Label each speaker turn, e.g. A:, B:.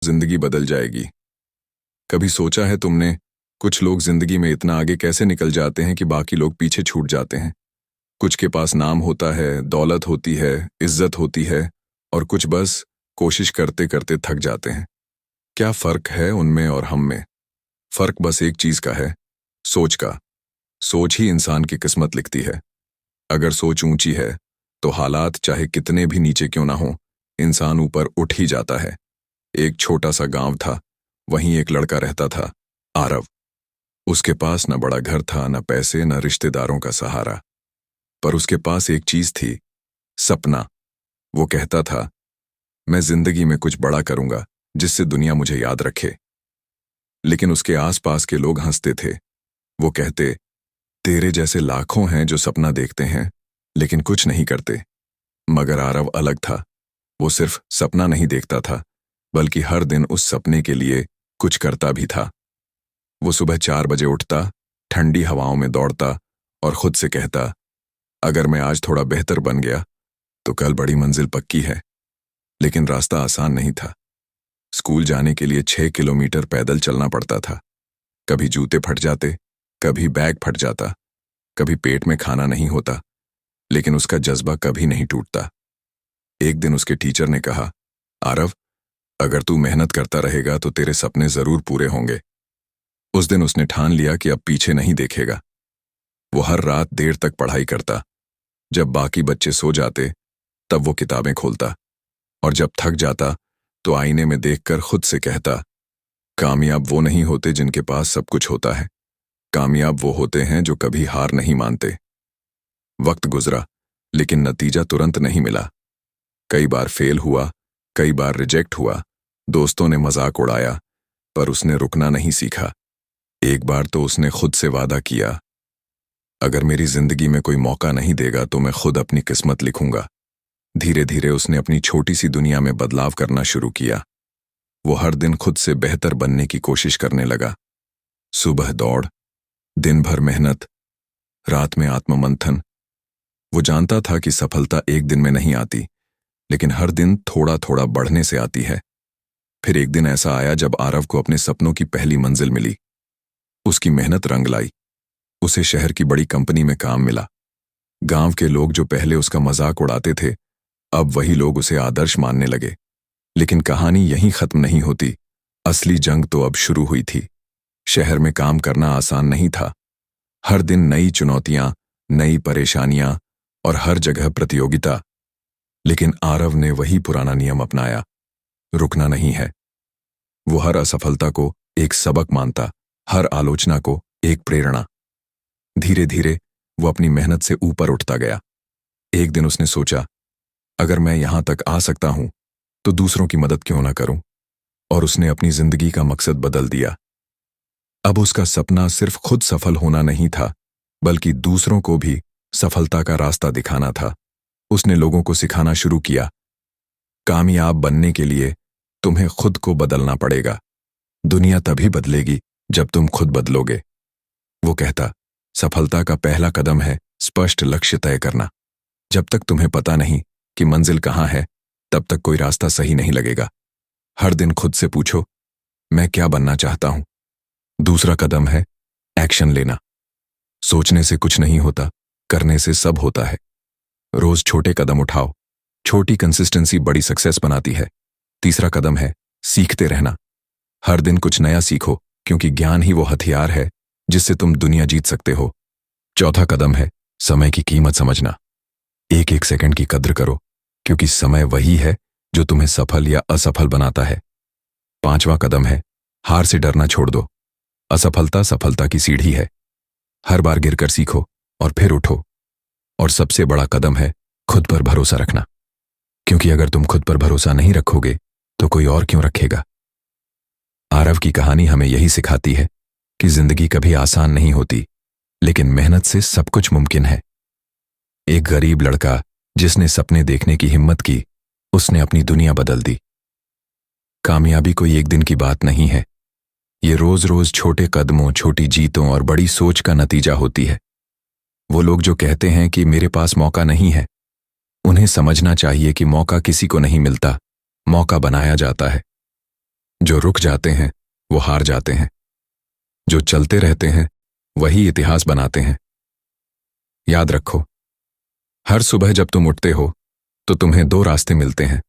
A: जिंदगी बदल जाएगी। कभी सोचा है तुमने, कुछ लोग जिंदगी में इतना आगे कैसे निकल जाते हैं कि बाकी लोग पीछे छूट जाते हैं। कुछ के पास नाम होता है, दौलत होती है, इज्जत होती है, और कुछ बस कोशिश करते करते थक जाते हैं। क्या फर्क है उनमें और हम में? फर्क बस एक चीज का है, सोच का। सोच ही इंसान की किस्मत लिखती है। अगर सोच ऊंची है तो हालात चाहे कितने भी नीचे क्यों ना हो, इंसान ऊपर उठ ही जाता है। एक छोटा सा गांव था, वहीं एक लड़का रहता था, आरव। उसके पास न बड़ा घर था, न पैसे, न रिश्तेदारों का सहारा। पर उसके पास एक चीज थी, सपना। वो कहता था, मैं जिंदगी में कुछ बड़ा करूंगा जिससे दुनिया मुझे याद रखे। लेकिन उसके आसपास के लोग हंसते थे। वो कहते, तेरे जैसे लाखों हैं जो सपना देखते हैं लेकिन कुछ नहीं करते। मगर आरव अलग था। वो सिर्फ सपना नहीं देखता था, बल्कि हर दिन उस सपने के लिए कुछ करता भी था। वो सुबह 4 बजे उठता, ठंडी हवाओं में दौड़ता और खुद से कहता, अगर मैं आज थोड़ा बेहतर बन गया तो कल बड़ी मंजिल पक्की है। लेकिन रास्ता आसान नहीं था। स्कूल जाने के लिए 6 किलोमीटर पैदल चलना पड़ता था। कभी जूते फट जाते, कभी बैग फट जाता, कभी पेट में खाना नहीं होता, लेकिन उसका जज्बा कभी नहीं टूटता। एक दिन उसके टीचर ने कहा, आरव, अगर तू मेहनत करता रहेगा तो तेरे सपने जरूर पूरे होंगे। उस दिन उसने ठान लिया कि अब पीछे नहीं देखेगा। वो हर रात देर तक पढ़ाई करता। जब बाकी बच्चे सो जाते तब वो किताबें खोलता, और जब थक जाता तो आईने में देखकर खुद से कहता, कामयाब वो नहीं होते जिनके पास सब कुछ होता है, कामयाब वो होते हैं जो कभी हार नहीं मानते। वक्त गुजरा, लेकिन नतीजा तुरंत नहीं मिला। कई बार फेल हुआ, कई बार रिजेक्ट हुआ, दोस्तों ने मजाक उड़ाया, पर उसने रुकना नहीं सीखा। एक बार तो उसने खुद से वादा किया, अगर मेरी जिंदगी में कोई मौका नहीं देगा तो मैं खुद अपनी किस्मत लिखूंगा। धीरे धीरे उसने अपनी छोटी सी दुनिया में बदलाव करना शुरू किया। वो हर दिन खुद से बेहतर बनने की कोशिश करने लगा। सुबह दौड़, दिन भर मेहनत, रात में आत्ममंथन। वो जानता था कि सफलता एक दिन में नहीं आती, लेकिन हर दिन थोड़ा थोड़ा बढ़ने से आती है। फिर एक दिन ऐसा आया जब आरव को अपने सपनों की पहली मंजिल मिली। उसकी मेहनत रंग लाई। उसे शहर की बड़ी कंपनी में काम मिला। गांव के लोग जो पहले उसका मजाक उड़ाते थे, अब वही लोग उसे आदर्श मानने लगे। लेकिन कहानी यहीं खत्म नहीं होती। असली जंग तो अब शुरू हुई थी। शहर में काम करना आसान नहीं था। हर दिन नई चुनौतियां, नई परेशानियां और हर जगह प्रतियोगिता। लेकिन आरव ने वही पुराना नियम अपनाया, रुकना नहीं है। वो हर असफलता को एक सबक मानता, हर आलोचना को एक प्रेरणा। धीरे धीरे वो अपनी मेहनत से ऊपर उठता गया। एक दिन उसने सोचा, अगर मैं यहां तक आ सकता हूं तो दूसरों की मदद क्यों ना करूं। और उसने अपनी जिंदगी का मकसद बदल दिया। अब उसका सपना सिर्फ खुद सफल होना नहीं था, बल्कि दूसरों को भी सफलता का रास्ता दिखाना था। उसने लोगों को सिखाना शुरू किया, कामयाब बनने के लिए तुम्हें खुद को बदलना पड़ेगा। दुनिया तभी बदलेगी जब तुम खुद बदलोगे। वो कहता, सफलता का पहला कदम है स्पष्ट लक्ष्य तय करना। जब तक तुम्हें पता नहीं कि मंजिल कहां है, तब तक कोई रास्ता सही नहीं लगेगा। हर दिन खुद से पूछो, मैं क्या बनना चाहता हूं। दूसरा कदम है एक्शन लेना। सोचने से कुछ नहीं होता, करने से सब होता है। रोज छोटे कदम उठाओ। छोटी कंसिस्टेंसी बड़ी सक्सेस बनाती है। तीसरा कदम है सीखते रहना। हर दिन कुछ नया सीखो, क्योंकि ज्ञान ही वो हथियार है जिससे तुम दुनिया जीत सकते हो। चौथा कदम है समय की कीमत समझना। एक एक सेकंड की कद्र करो, क्योंकि समय वही है जो तुम्हें सफल या असफल बनाता है। पांचवा कदम है हार से डरना छोड़ दो। असफलता सफलता की सीढ़ी है। हर बार गिरकर सीखो और फिर उठो। और सबसे बड़ा कदम है खुद पर भरोसा रखना, क्योंकि अगर तुम खुद पर भरोसा नहीं रखोगे तो कोई और क्यों रखेगा। आरव की कहानी हमें यही सिखाती है कि जिंदगी कभी आसान नहीं होती, लेकिन मेहनत से सब कुछ मुमकिन है। एक गरीब लड़का जिसने सपने देखने की हिम्मत की, उसने अपनी दुनिया बदल दी। कामयाबी कोई एक दिन की बात नहीं है। ये रोज रोज छोटे कदमों, छोटी जीतों और बड़ी सोच का नतीजा होती है। वो लोग जो कहते हैं कि मेरे पास मौका नहीं है, उन्हें समझना चाहिए कि मौका किसी को नहीं मिलता, मौका बनाया जाता है। जो रुक जाते हैं वो हार जाते हैं, जो चलते रहते हैं वही इतिहास बनाते हैं। याद रखो, हर सुबह जब तुम उठते हो तो तुम्हें दो रास्ते मिलते हैं,